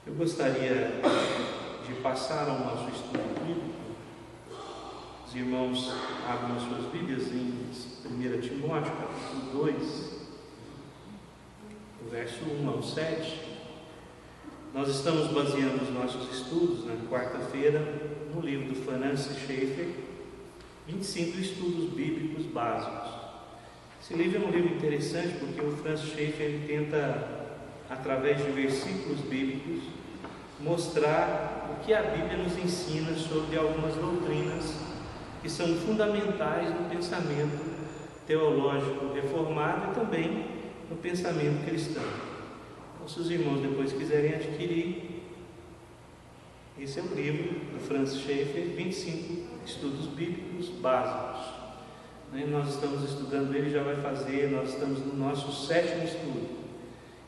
Eu gostaria de passar ao nosso estudo bíblico. Os irmãos abram as suas Bíblias em 1 Timóteo, capítulo 2, o verso 1 ao 7. Nós estamos baseando os nossos estudos na quarta-feira no livro do Francis Schaeffer, 25 estudos bíblicos básicos. Esse livro é um livro interessante porque o Francis Schaeffer ele tenta, através de versículos bíblicos, mostrar o que a Bíblia nos ensina sobre algumas doutrinas que são fundamentais no pensamento teológico reformado e também no pensamento cristão. Então, se os irmãos depois quiserem adquirir, esse é o livro do Francis Schaeffer, 25 estudos bíblicos básicos. Nós estamos estudando ele, nós estamos no nosso 7º estudo.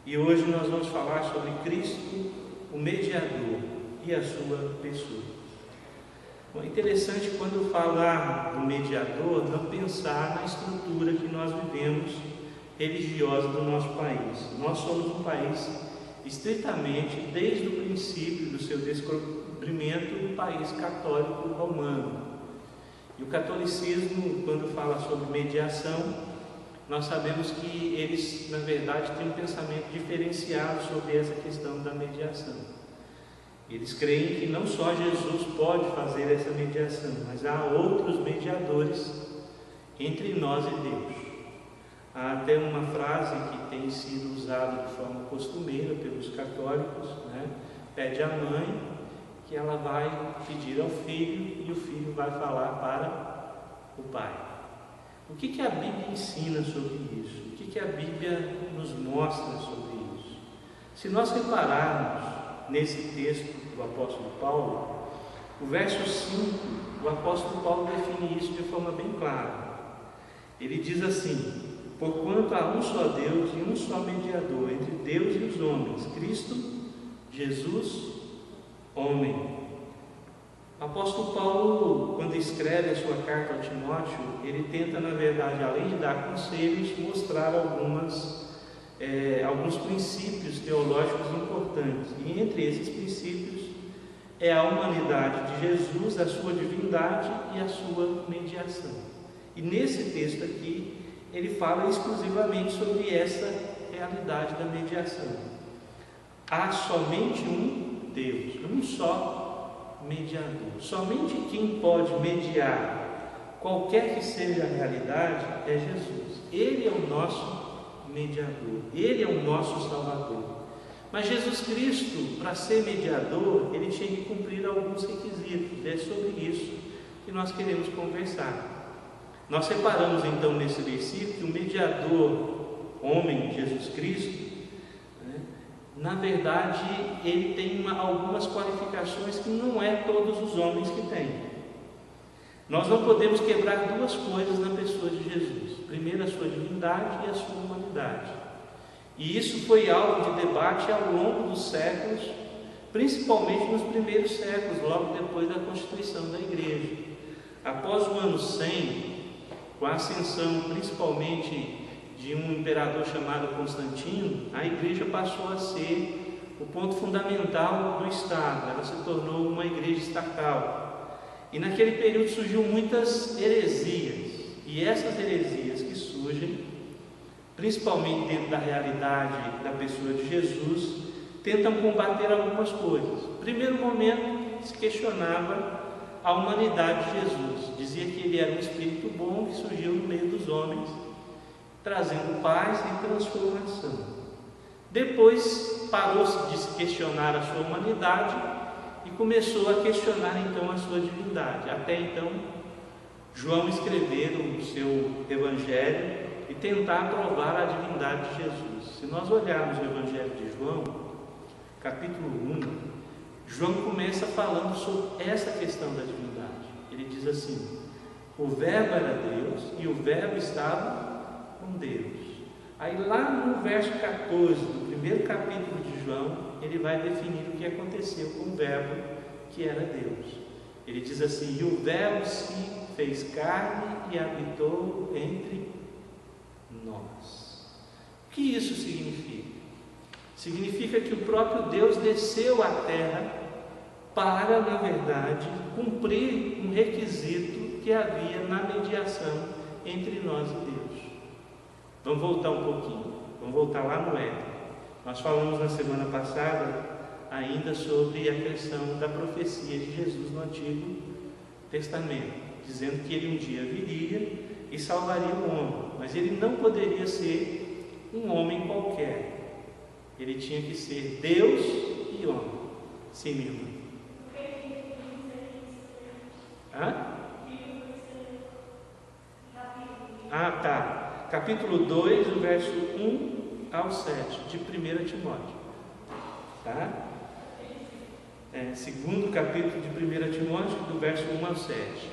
E hoje nós vamos falar sobre Cristo, o mediador e a sua pessoa. Bom, é interessante quando falar do mediador, não pensar na estrutura que nós vivemos religiosa do nosso país. Nós somos um país estritamente, desde o princípio do seu descobrimento, um país católico romano. E o catolicismo, quando fala sobre mediação, nós sabemos que eles, na verdade, têm um pensamento diferenciado sobre essa questão da mediação. Eles creem que não só Jesus pode fazer essa mediação, mas há outros mediadores entre nós e Deus. Há até uma frase que tem sido usada de forma costumeira pelos católicos, pede à mãe que ela vai pedir ao filho e o filho vai falar para o pai. O que a Bíblia ensina sobre isso? O que a Bíblia nos mostra sobre isso? Se nós repararmos nesse texto do apóstolo Paulo, o verso 5, o apóstolo Paulo define isso de forma bem clara. Ele diz assim: porquanto há um só Deus e um só mediador entre Deus e os homens, Cristo Jesus, homem. O apóstolo Paulo, quando escreve a sua carta ao Timóteo, ele tenta, na verdade, além de dar conselhos, mostrar alguns princípios teológicos importantes. E entre esses princípios é a humanidade de Jesus, a sua divindade e a sua mediação. E nesse texto aqui, ele fala exclusivamente sobre essa realidade da mediação. Há somente um Deus, um só mediador. Somente quem pode mediar qualquer que seja a realidade é Jesus. Ele é o nosso mediador, ele é o nosso Salvador. Mas Jesus Cristo, para ser mediador, ele tinha que cumprir alguns requisitos. É sobre isso que nós queremos conversar. Nós separamos então nesse versículo que o mediador, homem, Jesus Cristo, na verdade, ele tem algumas qualificações que não é todos os homens que têm. Nós não podemos quebrar duas coisas na pessoa de Jesus. Primeiro, a sua divindade e a sua humanidade. E isso foi alvo de debate ao longo dos séculos, principalmente nos primeiros séculos, logo depois da constituição da igreja. Após o ano 100, com a ascensão principalmente de um imperador chamado Constantino, a igreja passou a ser o ponto fundamental do Estado. Ela se tornou uma igreja estatal. E naquele período surgiu muitas heresias. E essas heresias que surgem, principalmente dentro da realidade da pessoa de Jesus, tentam combater algumas coisas. No primeiro momento, se questionava a humanidade de Jesus. Dizia que ele era um espírito bom que surgiu no meio dos homens, trazendo paz e transformação. Depois parou-se de se questionar a sua humanidade e começou a questionar então a sua divindade. Até então, João escrever o seu evangelho e tentar provar a divindade de Jesus. Se nós olharmos o evangelho de João, capítulo 1, João começa falando sobre essa questão da divindade. Ele diz assim: o verbo era Deus e o verbo estava com Deus. Aí lá no verso 14 do primeiro capítulo de João, ele vai definir o que aconteceu com o verbo que era Deus. Ele diz assim: e o verbo se fez carne e habitou entre nós. O que isso significa? Significa que o próprio Deus desceu à terra para, na verdade, cumprir um requisito que havia na mediação entre nós e Deus. Vamos voltar um pouquinho, vamos voltar lá no Éden. Nós falamos na semana passada ainda sobre a questão da profecia de Jesus no Antigo Testamento, dizendo que ele um dia viria e salvaria o homem, mas ele não poderia ser um homem qualquer, ele tinha que ser Deus e homem. Sim, minha irmã. Tá. Capítulo 2, o verso 1 ao 7, de 1 Timóteo. Tá? Segundo capítulo de 1 Timóteo, do verso 1 ao 7.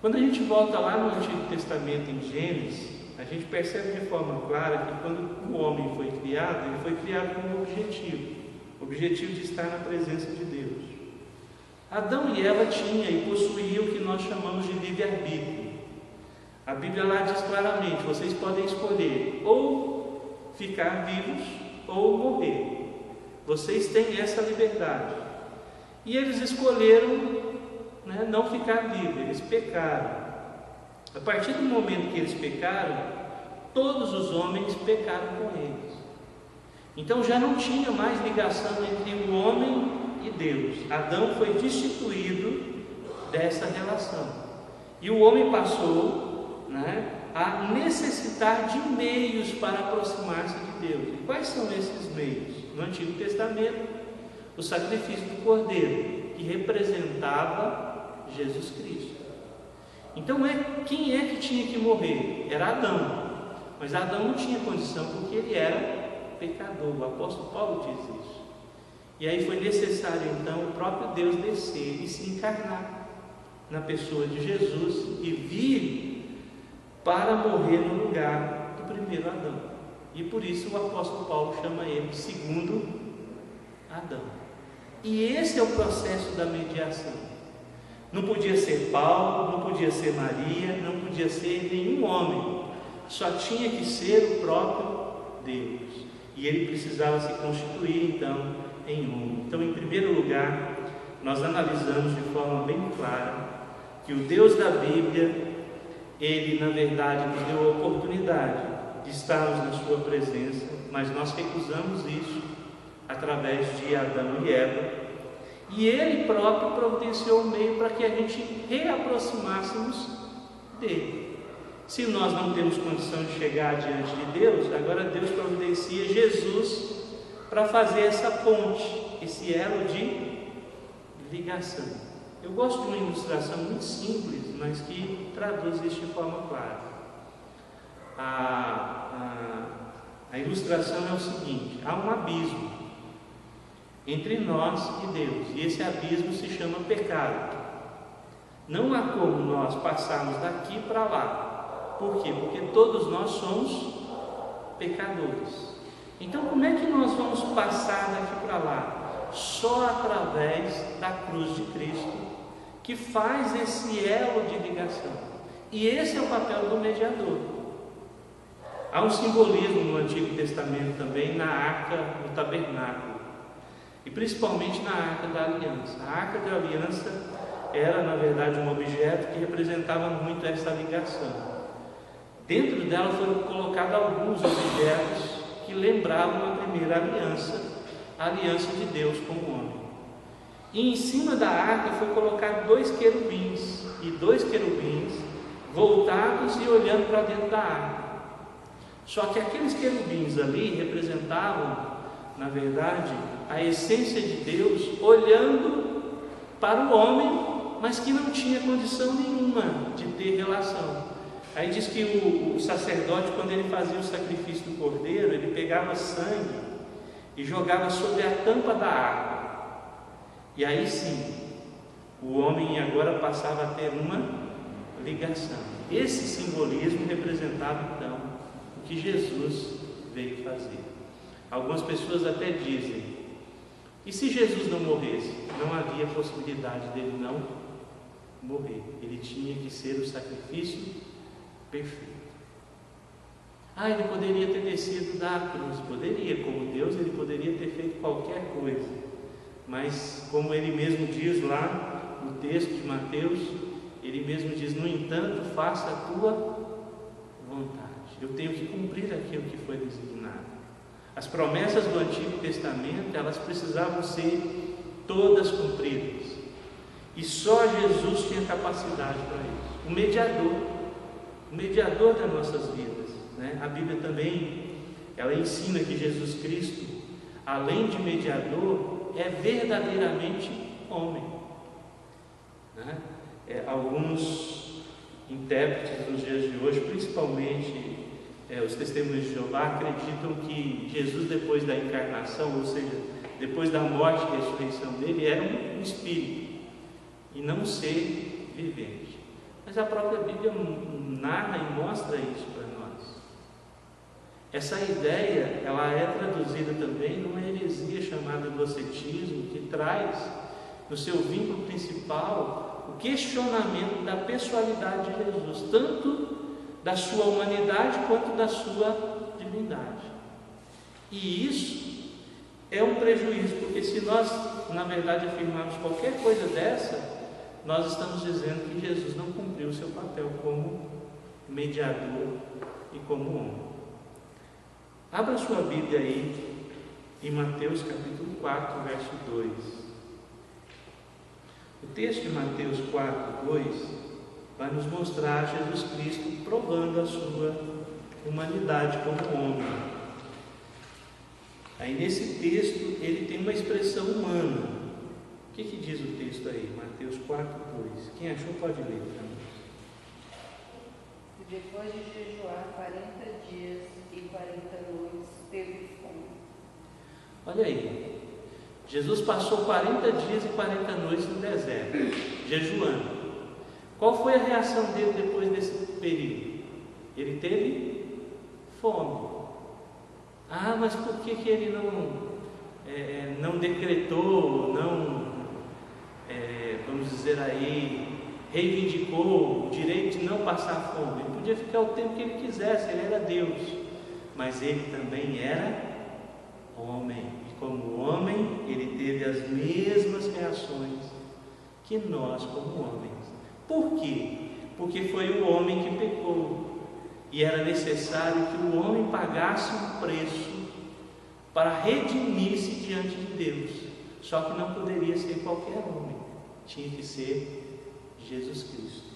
Quando a gente volta lá no Antigo Testamento, em Gênesis, a gente percebe de forma clara que quando o homem foi criado, ele foi criado com um objetivo de estar na presença de Deus. Adão e Eva tinham e possuíam o que nós chamamos de livre-arbítrio. A Bíblia lá diz claramente: vocês podem escolher ou ficar vivos ou morrer. Vocês têm essa liberdade. E eles escolheram, não ficar vivos, eles pecaram. A partir do momento que eles pecaram, todos os homens pecaram com eles. Então já não tinha mais ligação entre o homem e Deus. Adão foi destituído dessa relação. E o homem passou a necessitar de meios para aproximar-se de Deus. E quais são esses meios? No Antigo Testamento, o sacrifício do Cordeiro, que representava Jesus Cristo. Então, quem é que tinha que morrer? Era Adão. Mas Adão não tinha condição, porque ele era pecador. O apóstolo Paulo diz isso. E aí foi necessário, então, o próprio Deus descer e se encarnar na pessoa de Jesus e vir para morrer no lugar do primeiro Adão. E por isso o apóstolo Paulo chama ele de segundo Adão. E esse é o processo da mediação. Não podia ser Paulo, não podia ser Maria, não podia ser nenhum homem. Só tinha que ser o próprio Deus. E ele precisava se constituir, então, em homem. Então, em primeiro lugar, nós analisamos de forma bem clara que o Deus da Bíblia, ele, na verdade, nos deu a oportunidade de estarmos na sua presença, mas nós recusamos isso através de Adão e Eva, e ele próprio providenciou um meio para que a gente reaproximássemos dele. Se nós não temos condição de chegar diante de Deus, agora Deus providencia Jesus para fazer essa ponte, esse elo de ligação. Eu gosto de uma ilustração muito simples, mas que traduz isso de forma clara. A ilustração é o seguinte: há um abismo entre nós e Deus, e esse abismo se chama pecado. Não há como nós passarmos daqui para lá. Por quê? Porque todos nós somos pecadores. Então, como é que nós vamos passar daqui para lá? Só através da cruz de Cristo, que faz esse elo de ligação. E esse é o papel do mediador. Há um simbolismo no Antigo Testamento também na arca do tabernáculo, e principalmente na arca da aliança. A arca da aliança era, na verdade, um objeto que representava muito essa ligação. Dentro dela foram colocados alguns objetos que lembravam a primeira aliança, a aliança de Deus com o homem. E em cima da arca foi colocado 2 querubins, e 2 querubins voltados e olhando para dentro da arca. Só que aqueles querubins ali representavam, na verdade, a essência de Deus olhando para o homem, mas que não tinha condição nenhuma de ter relação. Aí diz que o sacerdote, quando ele fazia o sacrifício do cordeiro, ele pegava sangue e jogava sobre a tampa da arca. E aí sim, o homem agora passava a ter uma ligação. Esse simbolismo representava então o que Jesus veio fazer. Algumas pessoas até dizem: e se Jesus não morresse? Não havia possibilidade dele não morrer. Ele tinha que ser o sacrifício perfeito. Ele poderia ter descido da cruz. Poderia, como Deus, ele poderia ter feito qualquer coisa. Mas, como ele mesmo diz lá no texto de Mateus, ele mesmo diz: no entanto, faça a tua vontade. Eu tenho que cumprir aquilo que foi designado. As promessas do Antigo Testamento, elas precisavam ser todas cumpridas. E só Jesus tinha capacidade para isso. O mediador das nossas vidas, né? A Bíblia também, ela ensina que Jesus Cristo, além de mediador, é verdadeiramente homem, né? Alguns intérpretes nos dias de hoje, principalmente os testemunhos de Jeová, acreditam que Jesus, depois da encarnação, ou seja, depois da morte e ressurreição dele, era um espírito e não um ser vivente. Mas a própria Bíblia narra e mostra isso para nós. Essa ideia, ela é traduzida também numa heresia chamada docetismo, que traz no seu vínculo principal o questionamento da pessoalidade de Jesus, tanto da sua humanidade quanto da sua divindade. E isso é um prejuízo, porque se nós, na verdade, afirmarmos qualquer coisa dessa, nós estamos dizendo que Jesus não cumpriu o seu papel como mediador e como homem. Abra sua Bíblia aí em Mateus capítulo 4, verso 2. O texto de Mateus 4, 2 vai nos mostrar Jesus Cristo provando a sua humanidade como homem. Aí nesse texto ele tem uma expressão humana. O que diz o texto aí? Mateus 4, 2. Quem achou pode ler para nós. Depois de jejuar 40 dias e 40 noites, teve fome. Olha aí, Jesus passou 40 dias e 40 noites no deserto, jejuando. Qual foi a reação dele depois desse período? Ele teve fome. Mas por que ele não decretou, vamos dizer aí, reivindicou o direito de não passar fome? Ele podia ficar o tempo que ele quisesse, ele era Deus. Mas ele também era homem. E como homem, ele teve as mesmas reações que nós como homens. Por quê? Porque foi o homem que pecou. E era necessário que o homem pagasse um preço para redimir-se diante de Deus. Só que não poderia ser qualquer homem. Tinha que ser Jesus Cristo,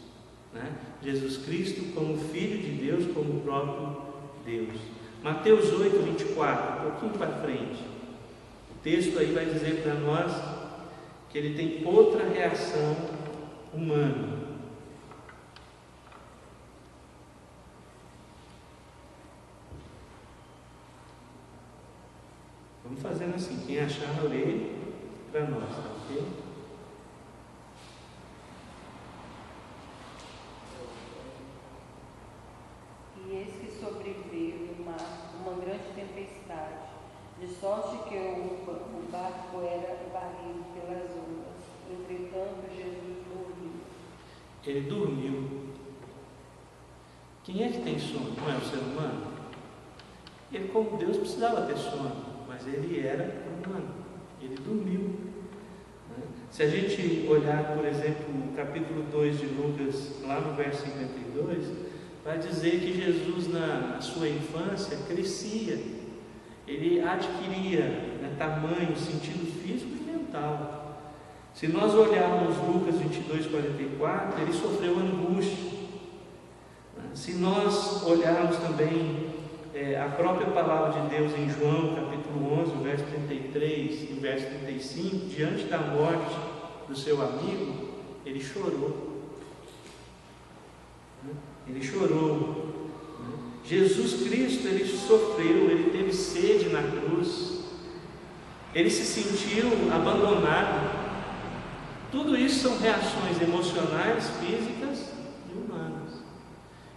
né? Jesus Cristo como Filho de Deus, como o próprio Deus. Mateus 8, 24, um pouquinho para frente. O texto aí vai dizer para nós que ele tem outra reação humana. Vamos fazendo assim, quem achar, lê para nós, tá ok? E eis que sobreveio no mar uma grande tempestade, de sorte que o barco era varrido pelas ondas. Entretanto, Jesus dormiu. Ele dormiu. Quem é que tem sono? Não é o ser humano? Ele, como Deus, precisava ter sono, mas ele era humano. Ele dormiu, né? Se a gente olhar, por exemplo, no capítulo 2 de Lucas, lá no verso 52, vai dizer que Jesus, na sua infância, crescia. Ele adquiria, né, tamanho, sentido físico e mental. Se nós olharmos Lucas 22, 44, ele sofreu angústia. Se nós olharmos também a própria palavra de Deus em João, capítulo 11, verso 33 e verso 35, diante da morte do seu amigo, ele chorou. Ele chorou. Jesus Cristo, ele sofreu, ele teve sede na cruz, ele se sentiu abandonado. Tudo isso são reações emocionais, físicas e humanas.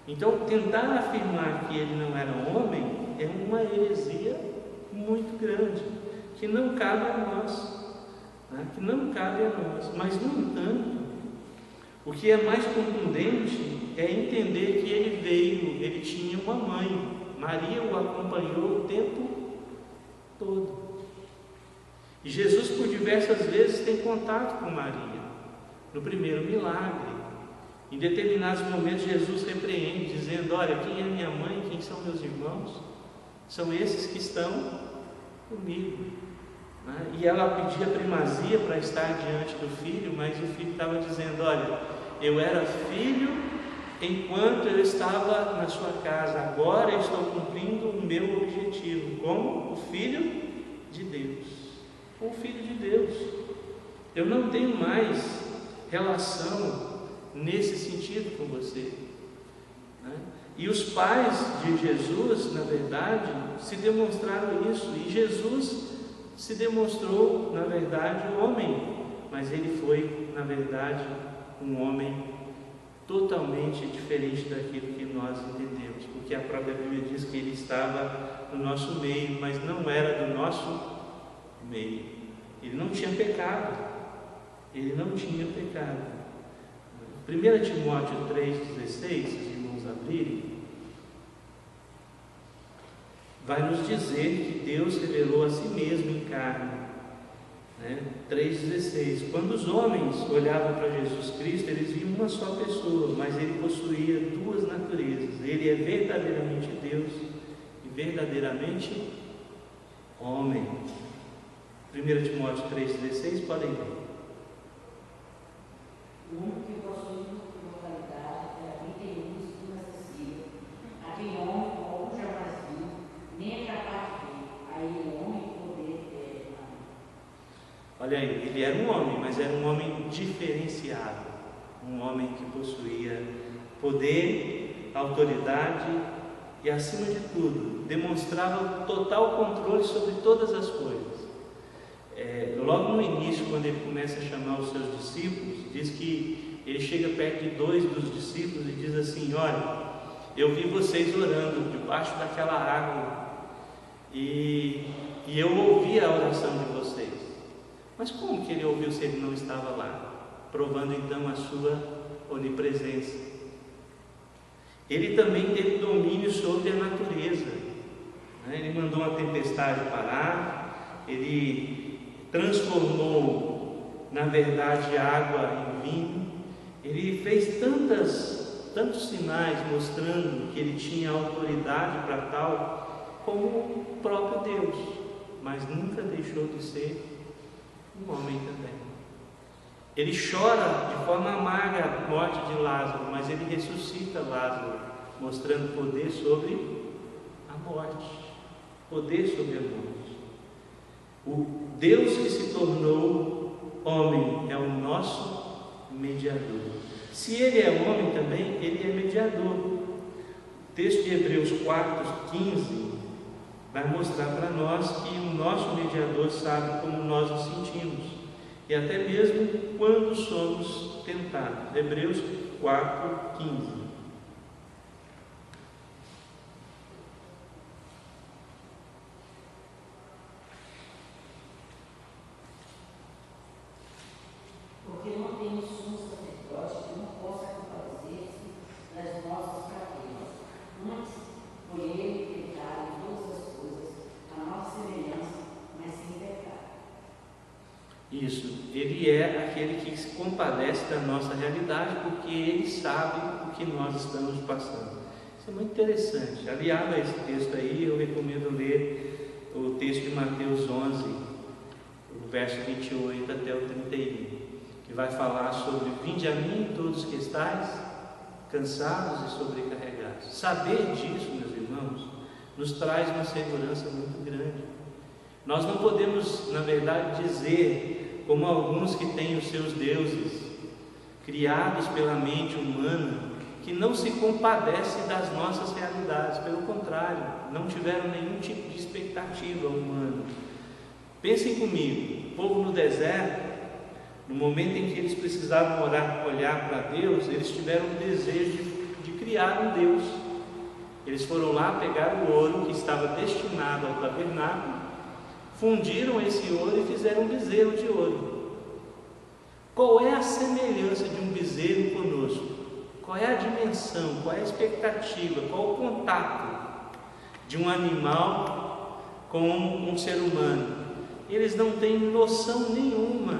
Então, tentar afirmar que ele não era homem é uma heresia muito grande, que não cabe a nós, né? Que não cabe a nós. Mas, no entanto, o que é mais contundente é entender que ele tinha uma mãe Maria o acompanhou o tempo todo. E Jesus, por diversas vezes, tem contato com Maria. No primeiro milagre, em determinados momentos, Jesus repreende, dizendo: olha, quem é minha mãe, quem são meus irmãos? São esses que estão comigo. E ela pedia primazia para estar diante do filho, mas o filho estava dizendo: olha, eu era filho enquanto eu estava na sua casa, agora eu estou cumprindo o meu objetivo como o Filho de Deus. Com o Filho de Deus, eu não tenho mais relação nesse sentido com você, E os pais de Jesus, na verdade, se demonstraram isso, e Jesus se demonstrou, na verdade, homem, mas ele foi, na verdade, um homem totalmente diferente daquilo que nós entendemos, porque a própria Bíblia diz que ele estava no nosso meio, mas não era do nosso meio. Ele não tinha pecado. Ele não tinha pecado. 1 Timóteo 3,16, se os irmãos abrirem, vai nos dizer que Deus revelou a si mesmo em carne. 3,16. Quando os homens olhavam para Jesus Cristo, eles viam uma só pessoa, mas ele possuía duas naturezas. Ele é verdadeiramente Deus e verdadeiramente homem. 1 Timóteo 3,16, podem ver. O único que possui imortalidade é a vida e luz inacessível, a quem homem ou jamais viu, nem é capaz de ver, a ele homem poder ter. Olha aí, ele era um homem, mas era um homem diferenciado, um homem que possuía poder, autoridade e, acima de tudo, demonstrava total controle sobre todas as coisas. Logo no início, quando ele começa a chamar os seus discípulos, diz que ele chega perto de 2 dos discípulos e diz assim: olha, eu vi vocês orando debaixo daquela água e eu ouvi a oração de vocês. Mas como que ele ouviu se ele não estava lá? Provando então a sua onipresença. Ele também teve domínio sobre a natureza. Ele mandou uma tempestade parar, ele transformou, na verdade, água em vinho. Ele fez tantos sinais mostrando que ele tinha autoridade para tal, como o próprio Deus, mas nunca deixou de ser um homem também. Ele chora de forma amarga a morte de Lázaro, mas ele ressuscita Lázaro, mostrando poder sobre a morte, poder sobre a morte. O Deus que se tornou homem é o nosso mediador. Se ele é homem também, ele é mediador. O texto de Hebreus 4,15 vai mostrar para nós que o nosso mediador sabe como nós nos sentimos, e até mesmo quando somos tentados. Hebreus 4,15. Porque não temos sumo sacerdote que não possa compadecer-se das nossas fraquezas. Antes, foi ele pecado em todas as coisas, a nossa semelhança, mas sem pecado. Isso, ele é aquele que se compadece da nossa realidade, porque ele sabe o que nós estamos passando. Isso é muito interessante. Aliado a esse texto aí, eu recomendo ler o texto de Mateus 11, o verso 28 até o 31. Que vai falar sobre: vinde a mim todos que estáis cansados e sobrecarregados. Saber disso, meus irmãos, nos traz uma segurança muito grande. Nós não podemos, na verdade, dizer, como alguns que têm os seus deuses, criados pela mente humana, que não se compadece das nossas realidades. Pelo contrário, não tiveram nenhum tipo de expectativa humana. Pensem comigo, o povo no deserto, no momento em que eles precisavam olhar para Deus, eles tiveram o desejo de criar um Deus. Eles foram lá, pegaram o ouro que estava destinado ao tabernáculo, fundiram esse ouro e fizeram um bezerro de ouro. Qual é a semelhança de um bezerro conosco? Qual é a dimensão? Qual é a expectativa? Qual o contato? de um animal com um ser humano. Eles não têm noção nenhuma.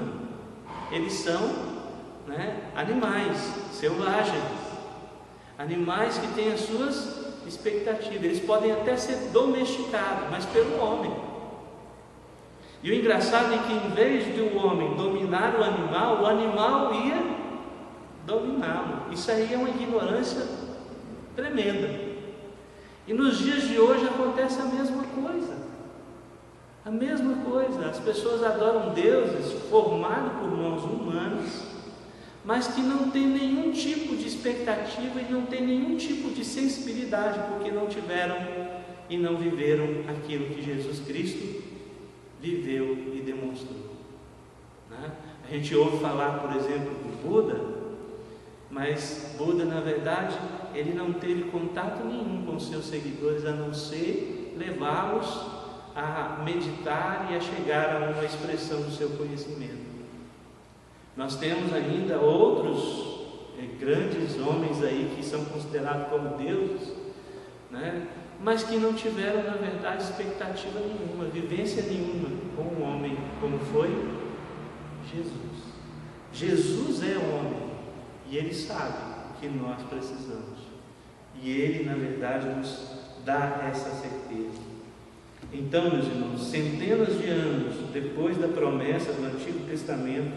Eles são, animais selvagens, animais que têm as suas expectativas. Eles podem até ser domesticados, mas pelo homem. E o engraçado é que, em vez de o homem dominar o animal ia dominá-lo. Isso aí é uma ignorância tremenda. E nos dias de hoje acontece a mesma coisa. A mesma coisa. As pessoas adoram deuses formados por mãos humanas, mas que não tem nenhum tipo de expectativa e não tem nenhum tipo de sensibilidade, porque não tiveram e não viveram aquilo que Jesus Cristo viveu e demonstrou. A gente ouve falar, por exemplo, do Buda, mas Buda, na verdade, ele não teve contato nenhum com seus seguidores, a não ser levá-los a meditar e a chegar a uma expressão do seu conhecimento. Nós temos ainda outros grandes homens aí que são considerados como deuses, mas que não tiveram, na verdade, expectativa nenhuma, vivência nenhuma com o homem, como foi Jesus. Jesus é homem e Ele sabe o que nós precisamos. E Ele, na verdade, nos dá essa certeza. Então, meus irmãos, centenas de anos depois da promessa do Antigo Testamento,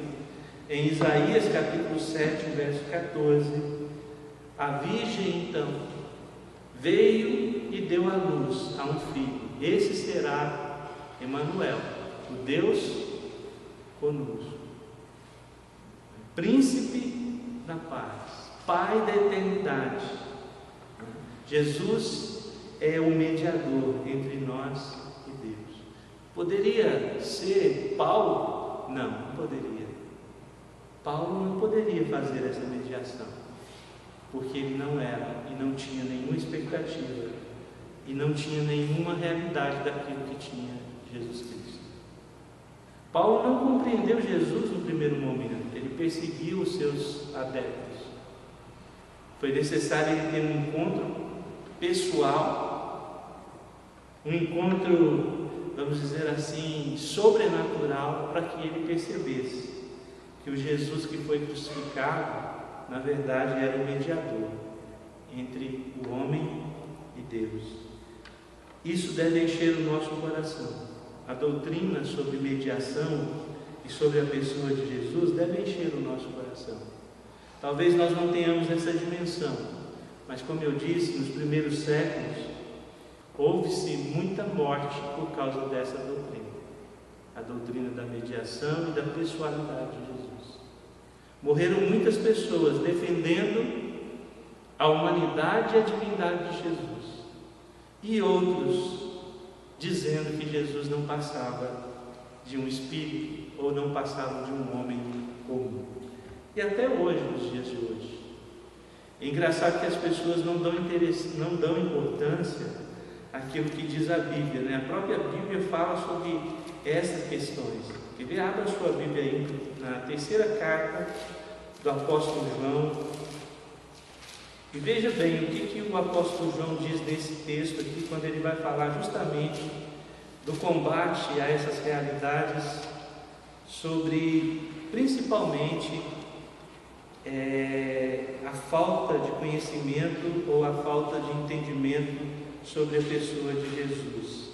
em Isaías capítulo 7, verso 14, a Virgem então veio e deu à luz a um filho. Esse será Emanuel, o Deus conosco, Príncipe da paz, Pai da eternidade. Jesus é o mediador entre nós e Deus. Poderia ser Paulo? Não, não poderia. Paulo não poderia fazer essa mediação, porque ele não era e não tinha nenhuma expectativa e não tinha nenhuma realidade daquilo que tinha Jesus Cristo. Paulo não compreendeu Jesus no primeiro momento, ele perseguiu os seus adeptos. Foi necessário ele ter um encontro pessoal, um encontro, vamos dizer assim, sobrenatural, para que ele percebesse que o Jesus que foi crucificado, na verdade, era o mediador entre o homem e Deus. Isso deve encher o nosso coração. A doutrina sobre mediação e sobre a pessoa de Jesus deve encher o nosso coração. Talvez nós não tenhamos essa dimensão, mas como eu disse, nos primeiros séculos houve-se muita morte por causa dessa doutrina, a doutrina da mediação e da pessoalidade de Jesus. Morreram muitas pessoas defendendo a humanidade e a divindade de Jesus, e outros dizendo que Jesus não passava de um espírito ou não passava de um homem comum. E até hoje, nos dias de hoje, é engraçado que as pessoas não dão importância àquilo que diz a Bíblia, A própria Bíblia fala sobre essas questões. Quer ver? Abra a sua Bíblia aí na terceira carta do apóstolo João e veja bem o que o apóstolo João diz nesse texto aqui, quando ele vai falar justamente do combate a essas realidades, sobre principalmente a falta de conhecimento ou a falta de entendimento sobre a pessoa de Jesus.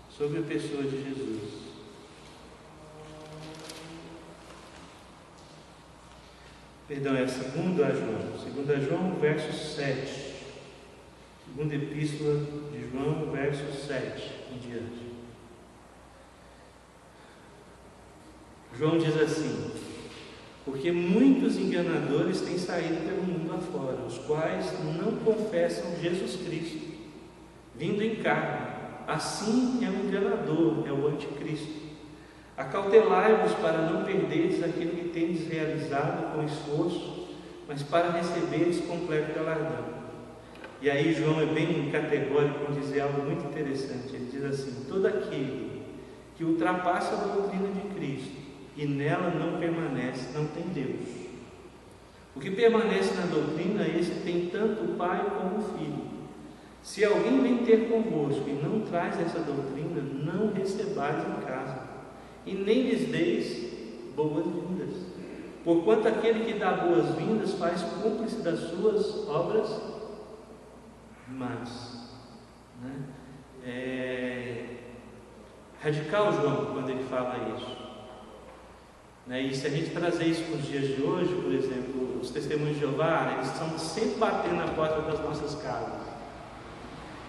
Sobre a pessoa de Jesus. Perdão, é 2 João, verso 7. Segunda epístola de João, verso 7 em diante. João diz assim: porque muitos enganadores têm saído pelo mundo afora, os quais não confessam Jesus Cristo, vindo em carne. Assim é o enganador, é o anticristo. Acautelai-vos para não perderes aquilo que tendes realizado com esforço, mas para receberes completo galardão. E aí João é bem categórico em dizer algo muito interessante. Ele diz assim: todo aquele que ultrapassa a doutrina de Cristo e nela não permanece, não tem Deus. O que permanece na doutrina, esse tem tanto o Pai como o Filho. Se alguém vem ter convosco e não traz essa doutrina, não recebais em casa, e nem lhes deis boas-vindas. Porquanto aquele que dá boas-vindas faz cúmplice das suas obras más. Radical João, quando ele fala isso. E se a gente trazer isso para os dias de hoje, por exemplo, os testemunhos de Jeová, eles estão sempre batendo na porta das nossas casas.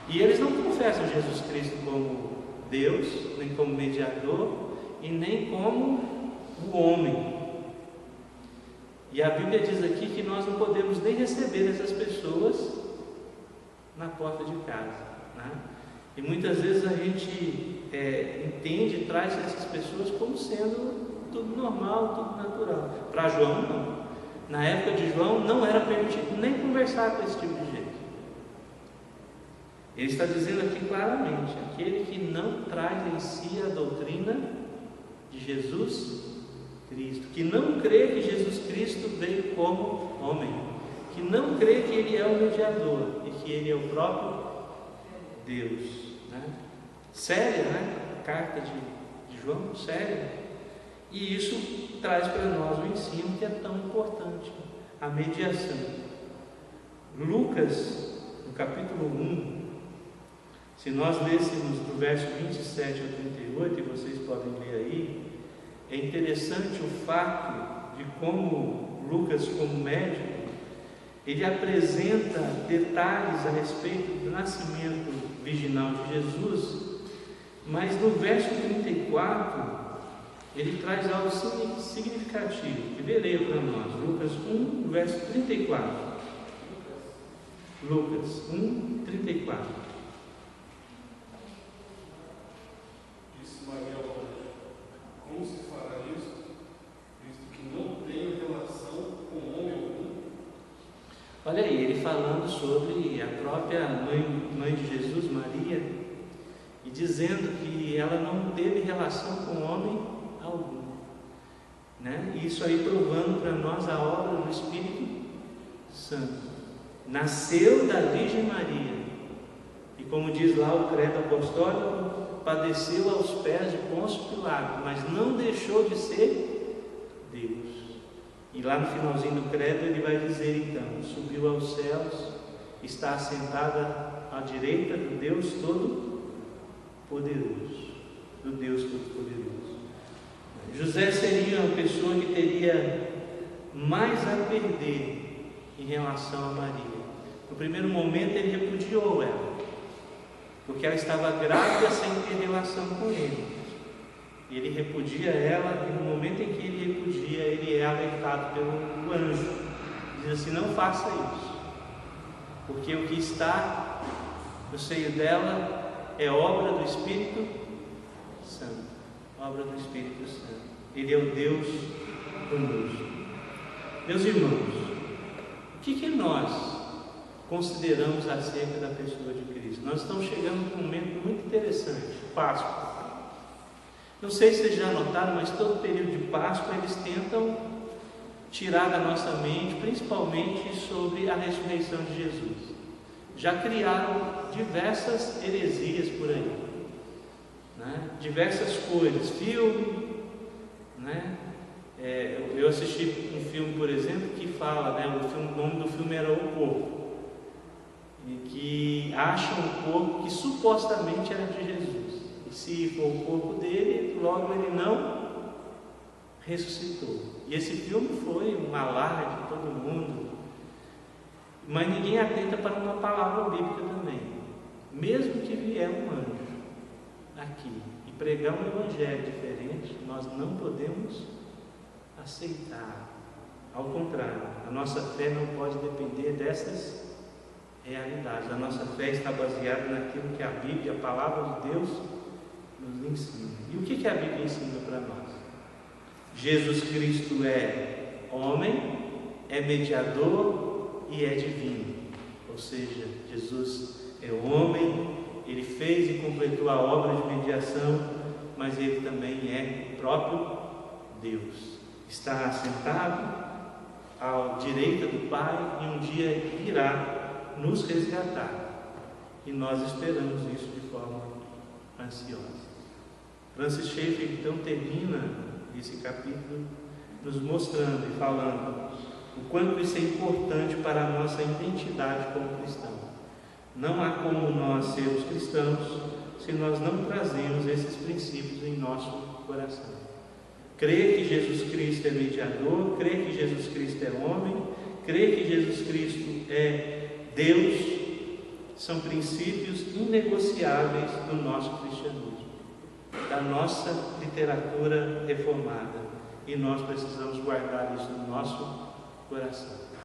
E eles não confessam Jesus Cristo como Deus, nem como mediador, e nem como o homem. E a Bíblia diz aqui que nós não podemos nem receber essas pessoas na porta de casa. E muitas vezes a gente entende e traz essas pessoas como sendo tudo normal, tudo natural. Para João, não. Na época de João, não era permitido nem conversar com esse tipo de gente. Ele está dizendo aqui claramente: aquele que não traz em si a doutrina de Jesus Cristo, que não crê que Jesus Cristo veio como homem, que não crê que Ele é o mediador e que Ele é o próprio Deus. Séria, a carta de João, séria. E isso traz para nós o ensino que é tão importante, a mediação. Lucas, no capítulo 1, se nós lêssemos do verso 27 ao 38, e vocês podem ler aí, é interessante o fato de como Lucas, como médico, ele apresenta detalhes a respeito do nascimento virginal de Jesus, mas no verso 34, ele traz algo significativo. Que leia para nós, Lucas 1, verso 34. Lucas 1, 34. Disse Maria ao anjo: como se fará isso, visto que não tenho relação com homem algum? Olha aí, ele falando sobre a própria mãe de Jesus, Maria, e dizendo que ela não teve relação com homem algum. E isso aí provando para nós a obra do Espírito Santo. Nasceu da Virgem Maria, e como diz lá o credo apostólico, padeceu aos pés de Pôncio Pilato, mas não deixou de ser Deus. E lá no finalzinho do credo ele vai dizer então: subiu aos céus, está assentada à direita do Deus Todo-Poderoso, do Deus Todo-Poderoso. José seria uma pessoa que teria mais a perder em relação a Maria. No primeiro momento ele repudiou ela, porque ela estava grávida sem ter relação com ele. Ele repudia ela, e no momento em que ele repudia, ele é alertado pelo anjo. Diz assim: não faça isso, porque o que está no seio dela é obra do Espírito Santo. Obra do Espírito Santo. Ele é o Deus conosco. Meus irmãos, o que nós consideramos acerca da pessoa de Cristo? Nós estamos chegando num momento muito interessante, Páscoa. Não sei se vocês já notaram, mas todo período de Páscoa eles tentam tirar da nossa mente, principalmente sobre a ressurreição de Jesus. Já criaram diversas heresias por aí, diversas coisas, filme, eu assisti um filme, por exemplo, que fala, o nome do filme era O Corpo, e que acham um corpo que supostamente era de Jesus. Se for o corpo dele, logo ele não ressuscitou. E esse filme foi um alarde de todo mundo, mas ninguém atenta para uma palavra bíblica também. Mesmo que vier um anjo aqui e pregar um evangelho diferente, nós não podemos aceitar. Ao contrário, a nossa fé não pode depender dessas realidades. A nossa fé está baseada naquilo que a Bíblia, a palavra de Deus, nos ensina. E o que a Bíblia ensina para nós? Jesus Cristo é homem, é mediador e é divino. Ou seja, Jesus é homem, ele fez e completou a obra de mediação, mas ele também é o próprio Deus. Está assentado à direita do Pai e um dia virá nos resgatar. e nós esperamos isso de forma ansiosa. Francis Schaeffer então termina esse capítulo nos mostrando e falando o quanto isso é importante para a nossa identidade como cristão. Não há como nós sermos cristãos se nós não trazemos esses princípios em nosso coração. Crer que Jesus Cristo é mediador, crer que Jesus Cristo é homem, crer que Jesus Cristo é Deus, são princípios inegociáveis do nosso cristianismo, da nossa literatura reformada, e nós precisamos guardar isso no nosso coração.